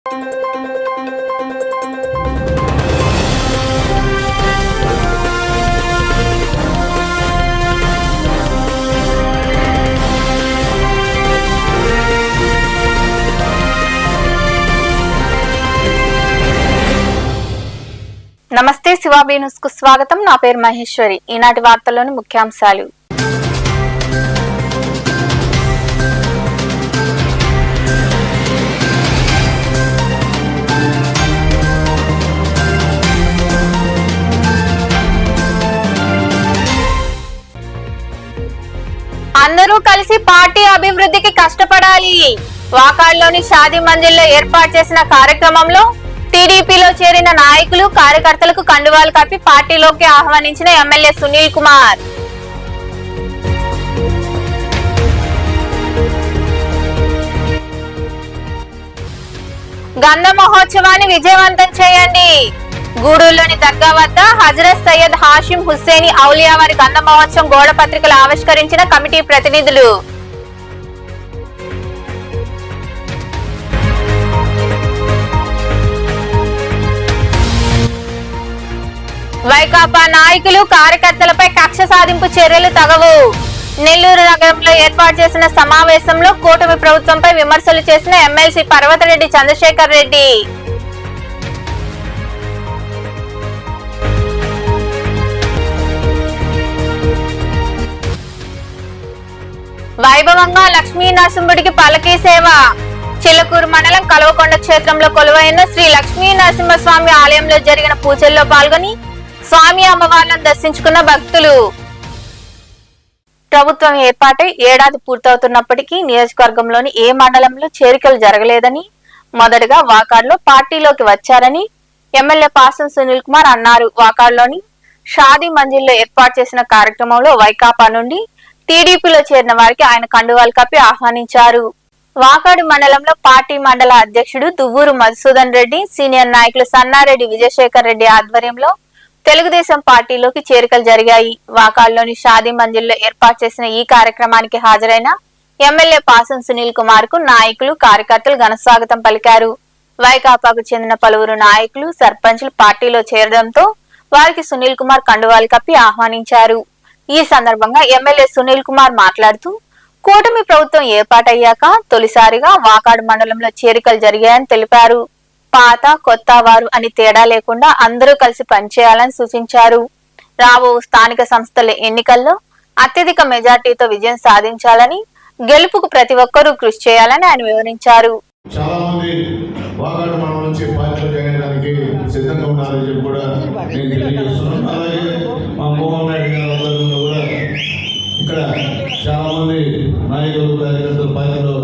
నమస్తే శివాబీ న్యూస్ కు స్వాగతం. నా పేరు మహేశ్వరి. ఈనాటి వార్తల్లోని ముఖ్యాంశాలు. అందరూ కలిసి పార్టీ అభివృద్ధికి కష్టపడాలి. వాకాడ్లోని షాదీ మంజిల్లో ఏర్పాటు చేసిన కార్యక్రమంలో టీడీపీలో చేరిన నాయకులు కార్యకర్తలకు కండువాలు కప్పి పార్టీలోకి ఆహ్వానించిన ఎమ్మెల్యే సునీల్ కుమార్. గంధ మహోత్సవాన్ని విజయవంతం చేయండి. గూడూరులోని దర్గా వద్ద హజరత్ సయ్యద్ హాషిం హుస్సేని ఔలియా వారి గంధ మహోత్సవం గోడ పత్రికలు ఆవిష్కరించిన కమిటీ ప్రతినిధులు. వైకాపా నాయకులు కార్యకర్తలపై కక్ష సాధింపు చర్యలు తగవు. నెల్లూరు నగరంలో ఏర్పాటు చేసిన సమావేశంలో కూటమి ప్రభుత్వంపై విమర్శలు చేసిన ఎమ్మెల్సీ పర్వతరెడ్డి చంద్రశేఖర్ రెడ్డి. వైభవంగా లక్ష్మీ నరసింహుడికి పలకీ సేవ. చిలకూరు మండలం కలవకొండ క్షేత్రంలో కొలువైన శ్రీ లక్ష్మీ నరసింహస్వామి ఆలయంలో జరిగిన పూజల్లో పాల్గొని స్వామి అమ్మవార్లను దర్శించుకున్న భక్తులు. ప్రభుత్వం ఏర్పాటై ఏడాది పూర్తవుతున్నప్పటికీ నియోజకవర్గంలోని ఏ మండలంలో చేరికలు జరగలేదని, మొదటగా వాకాడ్లో పార్టీలోకి వచ్చారని ఎమ్మెల్యే పాసం సునీల్ కుమార్ అన్నారు. వాకాడ్లోని షాదీ మంజిల్లో ఏర్పాటు చేసిన కార్యక్రమంలో వైకాపా నుండి టీడీపీలో చేరిన వారికి ఆయన కండువాలు కప్పి ఆహ్వానించారు. వాకాడు మండలంలో పార్టీ మండల అధ్యక్షుడు దువ్వూరు మధుసూదన్ రెడ్డి, సీనియర్ నాయకులు సన్నారెడ్డి విజయశేఖర్ రెడ్డి ఆధ్వర్యంలో తెలుగుదేశం పార్టీలోకి చేరికలు జరిగాయి. వాకాడ్లోని షాదీ మంజిల్లో ఏర్పాటు చేసిన ఈ కార్యక్రమానికి హాజరైన ఎమ్మెల్యే పాసం సునీల్ కుమార్ కు నాయకులు కార్యకర్తలు ఘనస్వాగతం పలికారు. వైకాపాకు చెందిన పలువురు నాయకులు సర్పంచ్లు పార్టీలో చేరడంతో వారికి సునీల్ కుమార్ కండువాలు కప్పి ఆహ్వానించారు. ఈ సందర్భంగా ఎమ్మెల్యే సునీల్ కుమార్ మాట్లాడుతూ కూటమి ప్రభుత్వం ఏర్పాటయ్యాక తొలిసారిగా వాకాడు మండలంలో చేరికలు జరిగాయని తెలిపారు. పాత కొత్త వారు అని తేడా లేకుండా అందరూ కలిసి పనిచేయాలని సూచించారు. రాబో స్థానిక సంస్థల ఎన్నికల్లో అత్యధిక మెజార్టీతో విజయం సాధించాలని, గెలుపుకు ప్రతి ఒక్కరూ కృషి చేయాలని ఆయన వివరించారు. చాలా మంది నాయకులు కార్యకర్తల పార్టీలో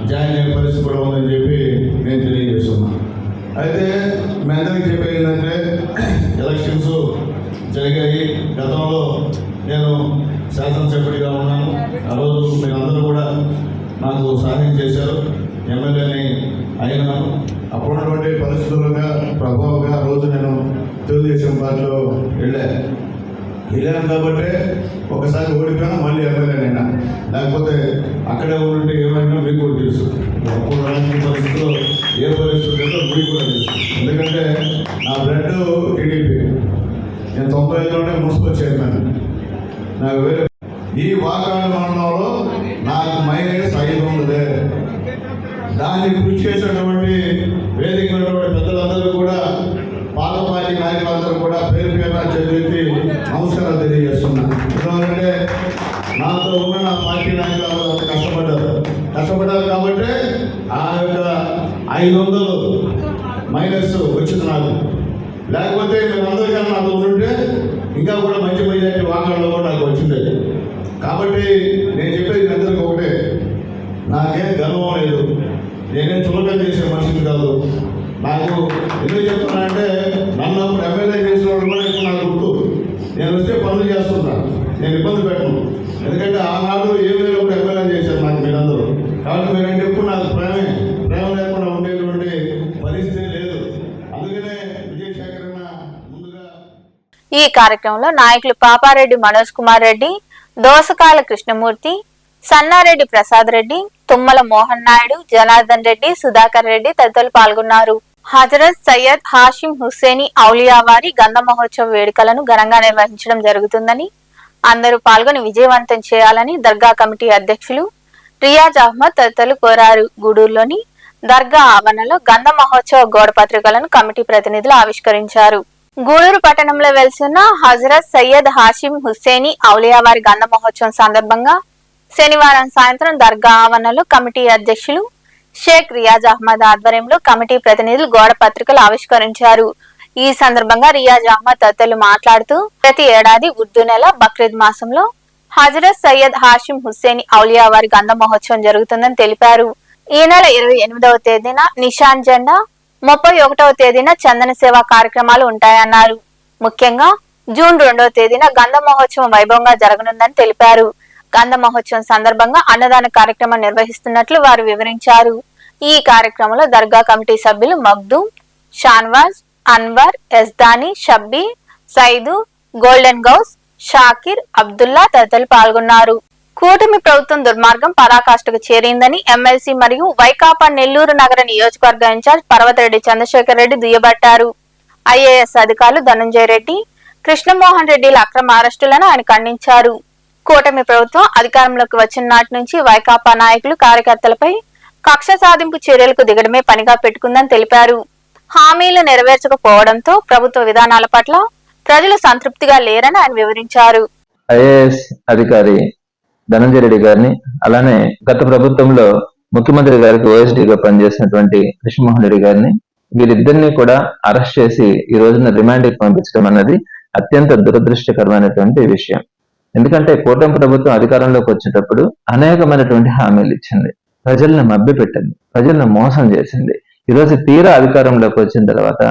జాయిన్ అయ్యే పరిస్థితి కూడా ఉందని చెప్పి నేను తెలియజేస్తున్నాను. అయితే మీ అందరికీ చెప్పేది ఏంటంటే ఎలక్షన్స్ జరిగాయి. గతంలో నేను శాసనసభ్యుడిగా ఉన్నాను. ఆ రోజు మీరందరూ కూడా నాకు సహాయం చేశారు. ఎమ్మెల్యేని అయినాను. అప్పుడున్నటువంటి పరిస్థితులుగా ప్రభావంగా ఆ రోజు నేను తెలుగుదేశం పార్టీలో వెళ్ళాను కాబట్టి ఒకసారి ఓడిపోయినా మళ్ళీ ఎమ్మెల్యేనైనా, లేకపోతే అక్కడే ఉంటే ఏమైనా మీకు కూడా తెలుసు. అప్పుడు రాజకీయ పరిస్థితుల్లో ఏ పరిస్థితి ఉందో మీకు కూడా తెలుసు. ఎందుకంటే నా బ్లడ్ టీడీపీ. నేను 95లోనే మున్సిపల్ చైర్మన్. నాకు వేరే ఈ వాకాడు మండలంలో నాకు మైనస్ 5 ఉంది. దాన్ని కృషి చేసేటువంటి వేదిక పెద్దలందరూ కూడా, పాత పార్టీ నాయకులందరూ కూడా పేరు పేరున చదివి నమస్కారాలు తెలియజేస్తున్నాను. ఎందుకంటే నాతో ఉన్న నా పార్టీ నాయకులు కష్టపడ్డారు కాబట్టి ఆ యొక్క 500 మైనస్ వచ్చింది నాకు. లేకపోతే మీరందరికన్నా నాతో ఉంటే ఇంకా కూడా మంచి మెజార్టీ వాకాల్లో కూడా నాకు వచ్చింది. కాబట్టి నేను చెప్పేది అందరికీ ఒకటే, నాకేం గర్వం లేదు. నేనేం చులకన చేసే మనిషిని కాదు. నాకు ఎందుకు చెప్తున్నానంటే నన్ను అప్పుడు ఎమ్మెల్యే చేసిన వాళ్ళు కూడా ఇప్పుడు నాకు గుర్తు. నేను వస్తే పనులు చేస్తున్నా, నేను ఇబ్బంది పెట్టను. ఎందుకంటే ఆనాడు ఏ వేలో కూడా ఎమ్మెల్యే చేశారు నాకు మీరందరూ. కాబట్టి మీరంటే ఎప్పుడు నాకు ప్రేమ లేకుండా ఉండేటువంటి పరిస్థితి లేదు. అందుకనే విజయశేఖర్ ముందుగా. ఈ కార్యక్రమంలో నాయకులు పాపారెడ్డి మనోజ్ కుమార్ రెడ్డి, దోసకాయల కృష్ణమూర్తి, సన్నారెడ్డి ప్రసాద్ రెడ్డి, తుమ్మల మోహన్ నాయుడు, జనార్దన్ రెడ్డి, సుధాకర్ రెడ్డి తదితరులు పాల్గొన్నారు. హజరత్ సయ్యద్ హాషిం హుస్సేని ఔలియా వారి గంధ మహోత్సవ వేడుకలను ఘనంగా నిర్వహించడం జరుగుతుందని, అందరూ పాల్గొని విజయవంతం చేయాలని దర్గా కమిటీ అధ్యక్షులు రియాజ్ అహ్మద్ తదితరులు కోరారు. గూడూరులోని దర్గా ఆవరణలో గంధ మహోత్సవ గోడ పత్రికలను కమిటీ ప్రతినిధులు ఆవిష్కరించారు. గూడూరు పట్టణంలో వెలిసిన హజరత్ సయ్యద్ హాషిం హుస్సేని ఔలియా వారి గంధ మహోత్సవం సందర్భంగా శనివారం సాయంత్రం దర్గా ఆవరణలో కమిటీ అధ్యక్షులు షేక్ రియాజ్ అహ్మద్ ఆధ్వర్యంలో కమిటీ ప్రతినిధులు గోడ పత్రికలు ఆవిష్కరించారు. ఈ సందర్భంగా రియాజ్ అహ్మద్ తదితరులు మాట్లాడుతూ, ప్రతి ఏడాది ఉర్దూ నెల బక్రీద్ మాసంలో హజరత్ సయ్యద్ హాషిం హుస్సేని ఔలియా వారి గంధ మహోత్సవం జరుగుతుందని తెలిపారు. ఈ నెల 28వ తేదీన నిషాన్ జెండా, 31వ తేదీన చందన సేవా కార్యక్రమాలు ఉంటాయన్నారు. ముఖ్యంగా జూన్ 2వ తేదీన గంధ మహోత్సవం వైభవంగా జరగనుందని తెలిపారు. గంధ మహోత్సవం సందర్భంగా అన్నదాన కార్యక్రమం నిర్వహిస్తున్నట్లు వారు వివరించారు. ఈ కార్యక్రమంలో దర్గా కమిటీ సభ్యులు మగ్దూమ్, షాన్వాజ్, అన్వర్, ఎస్దాని, షబ్బీ, సైదు, గోల్డెన్ గౌస్, షాకిర్, అబ్దుల్లా తదితరులు పాల్గొన్నారు. కూటమి ప్రభుత్వం దుర్మార్గం పరాకాష్ఠకు చేరిందని ఎమ్మెల్సీ మరియు వైకాపా నెల్లూరు నగర నియోజకవర్గ ఇన్ఛార్జ్ పర్వతరెడ్డి చంద్రశేఖర్ రెడ్డి దుయ్యబట్టారు. ఐఏఎస్ అధికారులు ధనంజయ రెడ్డి, కృష్ణమోహన్ రెడ్డిల అక్రమ అరెస్టులను ఆయన ఖండించారు. కూటమి ప్రభుత్వం అధికారంలోకి వచ్చిన నాటి నుంచి వైకాపా నాయకులు, కార్యకర్తలపై కక్ష సాధింపు చర్యలకు దిగడమే పనిగా పెట్టుకుందని తెలిపారు. హామీలు నెరవేర్చకపోవడంతో ప్రభుత్వ విధానాల పట్ల ప్రజలు సంతృప్తిగా లేరని ఆయన వివరించారు. ఐఏఎస్ అధికారి ధనంజయ రెడ్డి గారిని, అలానే గత ప్రభుత్వంలో ముఖ్యమంత్రి గారికి ఓఎస్డీగా పనిచేసినటువంటి కృష్ణమోహన్ రెడ్డి గారిని, వీరిద్దరిని కూడా అరెస్ట్ చేసి ఈ రోజున రిమాండ్కి పంపించడం అన్నది అత్యంత దురదృష్టకరమైనటువంటి విషయం. ఎందుకంటే కూటమి ప్రభుత్వం అధికారంలోకి వచ్చేటప్పుడు అనేకమైనటువంటి హామీలు ఇచ్చింది, ప్రజలను మభ్యపెట్టింది, ప్రజలను మోసం చేసింది. ఈరోజు తీరా అధికారంలోకి వచ్చిన తర్వాత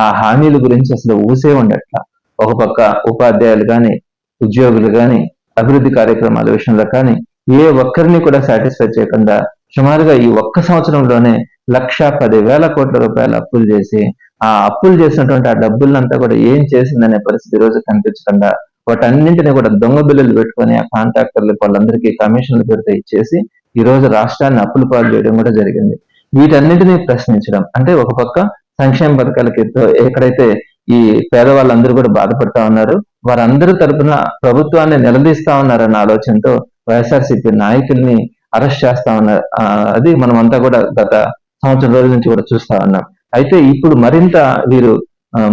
ఆ హామీల గురించి అసలు ఊసే ఉండట్లా. ఒక పక్క ఉపాధ్యాయులు కానీ, ఉద్యోగులు కానీ, అభివృద్ధి కార్యక్రమాల విషయంలో కానీ ఏ ఒక్కరిని కూడా సాటిస్ఫై చేయకుండా సుమారుగా ఈ ఒక్క సంవత్సరంలోనే 1,10,000 కోట్ల రూపాయల అప్పులు చేసి, ఆ అప్పులు చేసినటువంటి ఆ డబ్బులంతా కూడా ఏం చేసిందనే పరిస్థితి ఈ రోజు కనిపించకుండా వాటన్నింటినీ కూడా దొంగ బిల్లులు పెట్టుకొని ఆ కాంట్రాక్టర్లు వాళ్ళందరికీ కమిషన్లు పెడితే ఇచ్చేసి ఈ రోజు రాష్ట్రాన్ని అప్పులు పాలు చేయడం కూడా జరిగింది. వీటన్నింటినీ ప్రశ్నించడం అంటే ఒక పక్క సంక్షేమ పథకాలకి ఎక్కడైతే ఈ పేదవాళ్ళందరూ కూడా బాధపడతా ఉన్నారు, వారందరి తరపున ప్రభుత్వాన్ని నిలదీస్తా ఉన్నారన్న ఆలోచనతో వైఎస్ఆర్సీపీ నాయకుల్ని అరెస్ట్ చేస్తా ఉన్నారు. అది మనం అంతా కూడా గత సంవత్సరం రోజుల నుంచి కూడా చూస్తా ఉన్నాం. అయితే ఇప్పుడు మరింత వీరు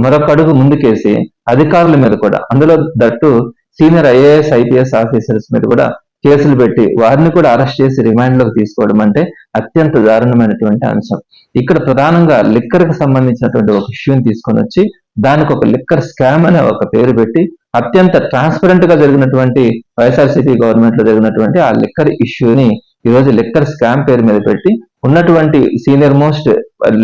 మరొక అడుగు ముందుకేసి అధికారుల మీద కూడా, అందులో that senior IAS IPS officers మీద కూడా కేసులు పెట్టి వారిని కూడా అరెస్ట్ చేసి రిమాండ్ లోకి తీసుకోవడం అంటే అత్యంత దారుణమైనటువంటి అంశం. ఇక్కడ ప్రధానంగా లిక్కర్ కి సంబంధించినటువంటి ఒక ఇష్యూని తీసుకొని వచ్చి దానికి ఒక లిక్కర్ స్కామ్ అనే ఒక పేరు పెట్టి అత్యంత ట్రాన్స్పరెంట్ గా జరిగినటువంటి వైఎస్ఆర్సీపీ గవర్నమెంట్ లో జరిగినటువంటి ఆ లిక్కర్ ఇష్యూని ఈ రోజు లిక్కర్ స్కామ్ పేరు మీద పెట్టి ఉన్నటువంటి సీనియర్ మోస్ట్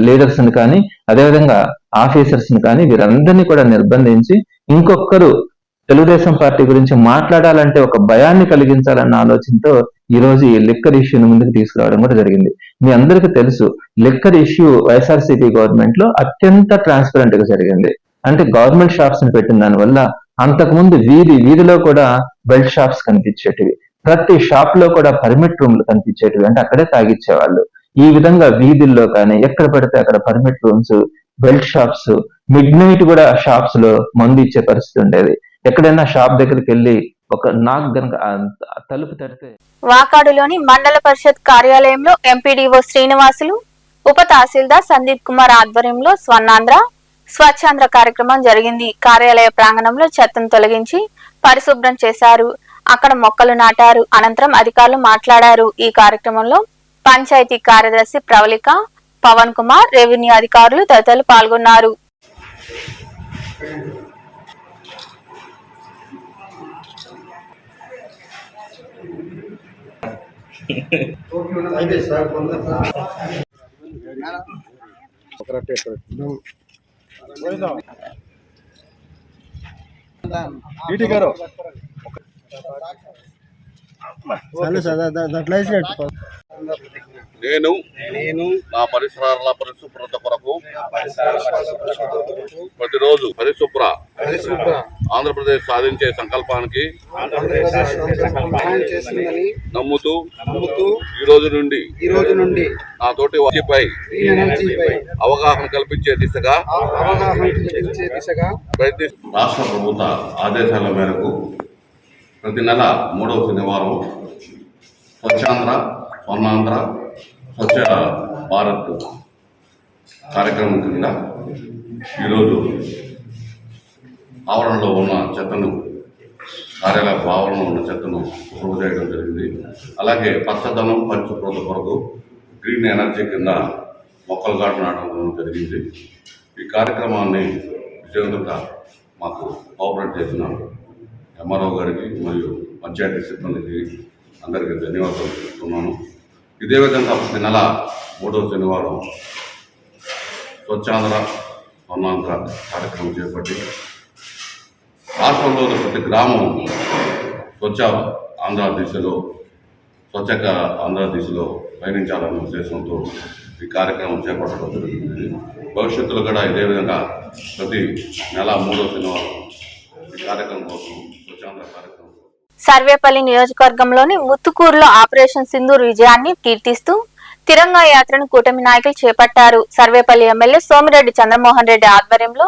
లీడర్స్ ని కానీ, అదేవిధంగా ఆఫీసర్స్ ని కానీ వీరందరినీ కూడా నిర్బంధించి ఇంకొకరు తెలుగుదేశం పార్టీ గురించి మాట్లాడాలంటే ఒక భయాన్ని కలిగించాలన్న ఆలోచనతో ఈ రోజు ఈ లిక్కర్ ఇష్యూని ముందుకు తీసుకురావడం కూడా జరిగింది. మీ అందరికీ తెలుసు, లిక్కర్ ఇష్యూ వైఎస్ఆర్సీపీ గవర్నమెంట్ లో అత్యంత ట్రాన్స్పరెంట్ గా జరిగింది. అంటే గవర్నమెంట్ షాప్స్ ని పెట్టిన దాని వల్ల అంతకుముందు వీధిలో కూడా బెల్ట్ షాప్స్ కనిపించేటివి, ప్రతి షాప్ లో కూడా పర్మిట్ రూమ్లు కనిపించేటివి, అంటే అక్కడే తాగిచ్చేవాళ్ళు. ఈ విధంగా వీధుల్లో కానీ ఎక్కడ పడితే అక్కడ permit rooms, belt shops, mid night కూడా షాప్స్ లో మందు ఇచ్చే పరిస్థితి ఉండేది. ఎక్కడైనా షాప్ దగ్గరికి వెళ్ళి ఒక నాక్ గనక తలుపు తడితే. వాకాడులోని మండల పరిషత్ కార్యాలయంలో ఎంపీడీఓ శ్రీనివాసులు, ఉప తహసీల్దార్ సందీప్ కుమార్ ఆధ్వర్యంలో స్వర్ణాంధ్ర స్వచ్ఛాంధ్ర కార్యక్రమం జరిగింది. కార్యాలయ ప్రాంగణంలో చెత్తను తొలగించి పరిశుభ్రం చేశారు. అక్కడ మొక్కలు నాటారు. అనంతరం అధికారులు మాట్లాడారు. ఈ కార్యక్రమంలో పంచాయతీ కార్యదర్శి ప్రవళిక, పవన్ కుమార్, రెవెన్యూ అధికారులు తదితరులు పాల్గొన్నారు. నేను నా పరిసరాల పరిశుభ్రత కొరకు ప్రతిరోజు పరిశుభ్ర ఆంధ్రప్రదేశ్ సాధించే సంకల్పానికి నమ్ముతూ ఈ రోజు నుండి నా తోటి వారిపై అవగాహన కల్పించే దిశగా రాష్ట్ర ప్రభుత్వ ఆదేశాల మేరకు ప్రతి నెల 3వ శనివారం స్వచ్ఛాంధ్ర, స్వర్ణాంధ్ర, స్వచ్ఛ భారత్ కార్యక్రమం కింద ఈరోజు ఆవరణలో ఉన్న చెత్తను, కార్యాలయ ఆవరణలో ఉన్న చెత్తను శుభ్రం చేయడం జరిగింది. అలాగే పచ్చదనం పరిశుభ్రత కొరకు గ్రీన్ ఎనర్జీ కింద మొక్కలు నాటడం జరిగింది. ఈ కార్యక్రమాన్ని విజయవంతంగా మాకు కోఆపరేట్ చేసిన ఎంఆర్ఓ గారికి మరియు పంచాయతీ సిబ్బందికి అందరికీ ధన్యవాదాలు చెప్తున్నాను. ఇదే విధంగా ప్రతి నెల 3వ శనివారం స్వచ్ఛాంధ్ర, స్వర్ణాంధ్ర కార్యక్రమం చేపట్టి రాష్ట్రంలోని ప్రతి గ్రామం స్వచ్ఛ ఆంధ్ర దిశలో, స్వచ్ఛ ఆంధ్ర దిశలో పయనించాలనే ఉద్దేశంతో ఈ కార్యక్రమం చేపట్టడం జరుగుతుంది. భవిష్యత్తులో కూడా ఇదే విధంగా ప్రతి నెల 3వ శనివారం ఈ కార్యక్రమం కోసం స్వచ్ఛాంధ్ర కార్యక్రమం. సర్వేపల్లి నియోజకవర్గంలోని ముత్తుకూరులో ఆపరేషన్ సింధూర్ విజయాన్ని కీర్తిస్తూ తిరంగా యాత్రను కూటమి నాయకులు చేపట్టారు. సర్వేపల్లి ఎమ్మెల్యే సోమిరెడ్డి చంద్రమోహన్ రెడ్డి ఆధ్వర్యంలో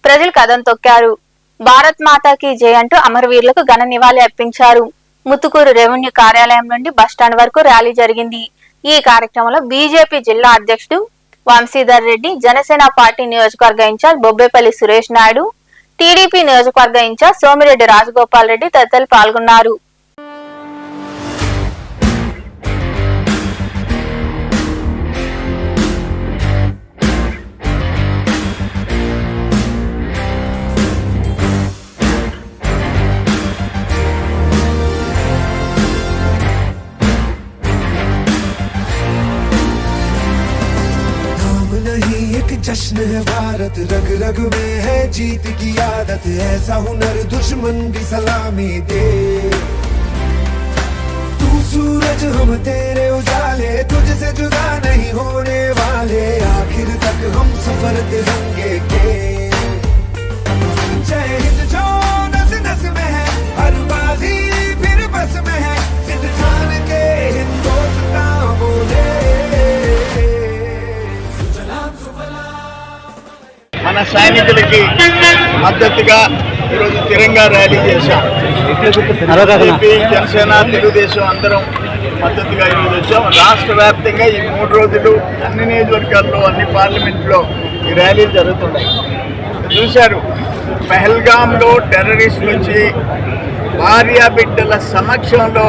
ప్రజలు కదం తొక్కారు. భారత్ మాతాకి జై అంటూ అమరవీరులకు ఘన నివాళి అర్పించారు. ముత్తుకూరు రెవెన్యూ కార్యాలయం నుండి బస్టాండ్ వరకు ర్యాలీ జరిగింది. ఈ కార్యక్రమంలో బీజేపీ జిల్లా అధ్యక్షుడు వంశీధర్ రెడ్డి, జనసేన పార్టీ నియోజకవర్గ ఇన్ఛార్జ్ బొబ్బేపల్లి సురేష్ నాయుడు, టీడీపీ నియోజకవర్గ ఇన్ఛార్జ్ సోమిరెడ్డి రాజగోపాల్ రెడ్డి తదితరులు పాల్గొన్నారు. जश्न है भारत, रग रग में है जीत की आदत, ऐसा हुनर दुश्मन भी सलामी दे। तू सूरज हम तेरे उजाले, तुझसे जुदा नहीं होने वाले, आखिर तक हम सफर तिरंगे के। जय हिंद जो नस नस में है, हर बाजी फिर बस में है, सिद्ध ठान के हिंदुस्तान बोले। మన సైనికులకి మద్దతుగా ఈరోజు తిరంగా ర్యాలీ చేశాం. బీజేపీ, జనసేన, తెలుగుదేశం అందరం మద్దతుగా ఈరోజు వచ్చాం. రాష్ట్ర వ్యాప్తంగా ఈ 3 రోజులు అన్ని నియోజకవర్గాల్లో, అన్ని పార్లమెంట్లో ఈ ర్యాలీలు జరుగుతున్నాయి. చూశారు, పహల్గామ్లో టెర్రరిస్టులు వచ్చి భార్య బిడ్డల సమక్షంలో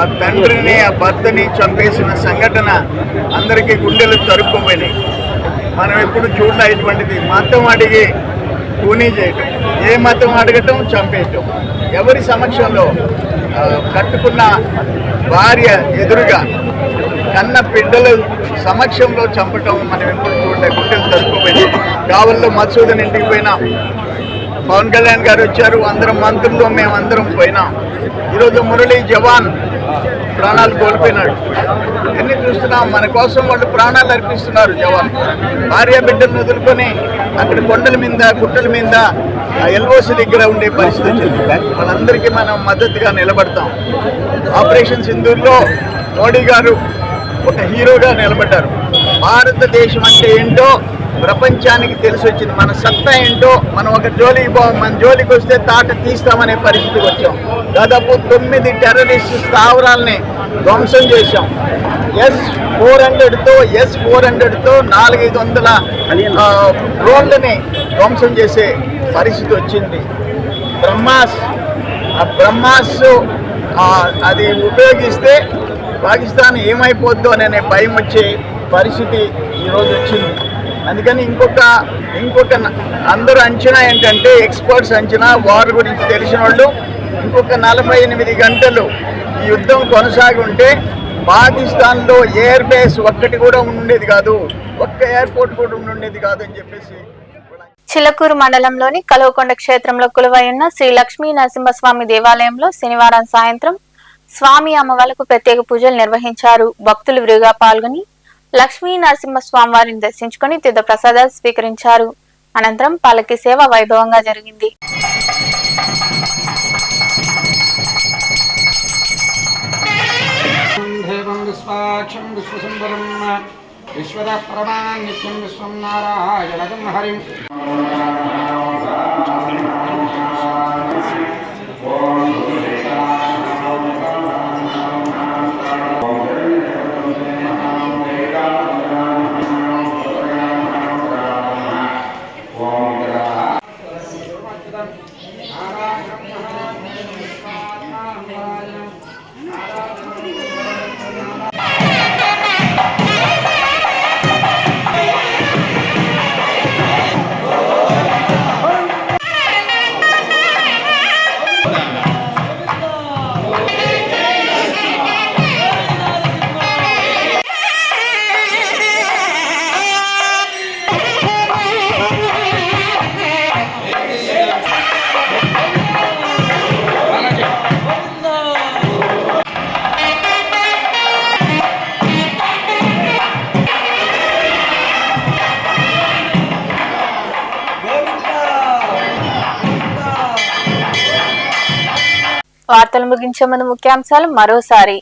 ఆ తండ్రిని, ఆ భర్తని చంపేసిన సంఘటన అందరికీ గుండెలు తరుక్కుపోయినాయి. మనం ఎప్పుడు చూడలే ఇటువంటిది. మతం అడిగి కూనీ చేయటం, ఏ మతం అడగటం, చంపేయటం, ఎవరి సమక్షంలో కట్టుకున్న భార్య ఎదురుగా కన్న బిడ్డల సమక్షంలో చంపటం మనం ఎప్పుడు చూడలే. గుండెలు తరుక్కుపోయింది. కావల్లో మసూదన్ ఇంటికి పోయినాం, పవన్ కళ్యాణ్ గారు వచ్చారు, అందరం మంత్రులు మేమందరం పోయినాం. ఈరోజు మురళీ జవాన్ ప్రాణాలు కోల్పోయినాడు. ఎన్ని చూస్తున్నాం, మన కోసం వాళ్ళు ప్రాణాలు అర్పిస్తున్నారు జవాన్. భార్య బిడ్డలను వదులుకొని అక్కడ కొండల మీద, గుట్టల మీద, ఎల్ఓసి దగ్గర ఉండే పరిస్థితి వచ్చింది. వాళ్ళందరికీ మనం మద్దతుగా నిలబడతాం. ఆపరేషన్ సింధూర్లో మోడీ గారు ఒక హీరోగా నిలబడ్డారు. భారతదేశం అంటే ఏంటో ప్రపంచానికి తెలిసి వచ్చింది. మన సత్తా ఏంటో, మనం ఒక మన జోలికి వస్తే తాట తీస్తామనే పరిస్థితికి వచ్చాం. దాదాపు 9 టెర్రరిస్ట్ స్థావరాలని ధ్వంసం చేశాం. S-400తో 400-500 డ్రోన్లని ధ్వంసం చేసే పరిస్థితి వచ్చింది. బ్రహ్మాస్ అది ఉపయోగిస్తే పాకిస్తాన్ ఏమైపోద్దో అనే భయం వచ్చే పరిస్థితి ఈరోజు వచ్చింది. అందుకని ఇంకొక అందరూ అంచనా ఏంటంటే, ఎక్స్పర్ట్స్ అంచనా, వార్ గురించి తెలిసిన వాళ్ళు, ఇంకొక 48 గంటలు ఈ యుద్ధం కొనసాగి ఉంటే పాకిస్తాన్లో ఎయిర్ బేస్ ఒక్కటి కూడా ఉండేది కాదు, ఒక్క ఎయిర్పోర్ట్ కూడా ఉండేది కాదు అని చెప్పేసి. చిలకూరు మండలంలోని కలువకొండ క్షేత్రంలో కొలువై ఉన్న శ్రీ లక్ష్మీ నరసింహస్వామి దేవాలయంలో శనివారం సాయంత్రం స్వామి అమ్మవార్లకు ప్రత్యేక పూజలు నిర్వహించారు. భక్తులు విరిగా పాల్గొని లక్ష్మీ నరసింహస్వామి వారిని దర్శించుకుని తీర్థ ప్రసాదాలు స్వీకరించారు. అనంతరం పల్లకి సేవ వైభవంగా జరిగింది. విశ్వద ప్రమాణం నిత్యం విశ్వం నారాయణం హరిం వార్తలు ముగించే ముందు ముఖ్యాంశాలు మరోసారి.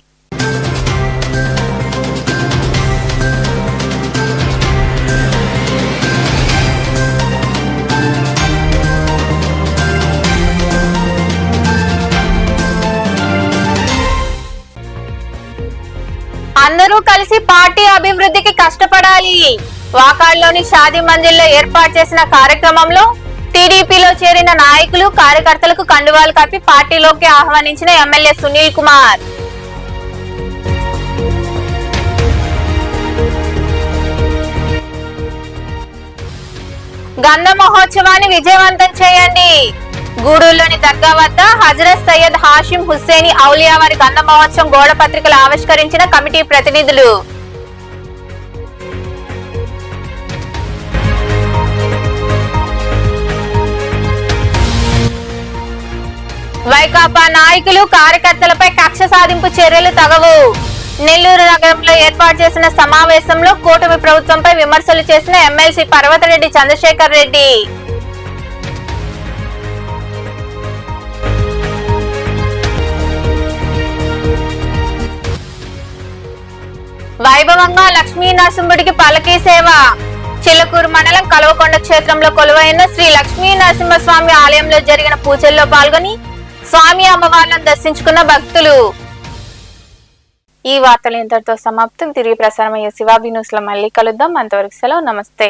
అందరూ కలిసి పార్టీ అభివృద్ధికి కష్టపడాలి. వాకాడ్లోని షాదీ మంజిల్లో ఏర్పాటు చేసిన కార్యక్రమంలో టీడీపీలో చేరిన నాయకులు కార్యకర్తలకు కండువాలు కప్పి పార్టీలోకి ఆహ్వానించిన ఎమ్మెల్యే సునీల్ కుమార్. గంధ మహోత్సవాన్ని విజయవంతం చేయండి. గూడూరులోని దర్గా వద్ద హజరత్ సయ్యద్ హాషిం హుస్సేని ఔలియా వారి గంధ మహోత్సవం గోడ పత్రికలు ఆవిష్కరించిన కమిటీ ప్రతినిధులు. వైకాపా నాయకులు కార్యకర్తలపై కక్ష సాధింపు చర్యలు తగవు. నెల్లూరు నగరంలో ఏర్పాటు చేసిన సమావేశంలో కూటమి ప్రభుత్వంపై విమర్శలు చేసిన ఎమ్మెల్సీ పర్వతరెడ్డి చంద్రశేఖర్ రెడ్డి. వైభవంగా లక్ష్మీ నరసింహుడికి పల్లకీ సేవ. చిలకూరు మండలం కలవకొండ క్షేత్రంలో కొలువైన శ్రీ లక్ష్మీ నరసింహస్వామి ఆలయంలో జరిగిన పూజల్లో పాల్గొని స్వామి అమ్మవార్లను దర్శించుకున్న భక్తులు. ఈ వార్తలు ఇంతటితో సమాప్తం. తిరిగి ప్రసారమయ్యే శివాబి న్యూస్ లో మళ్ళీ కలుద్దాం. అంతవరకు సెలవు. నమస్తే.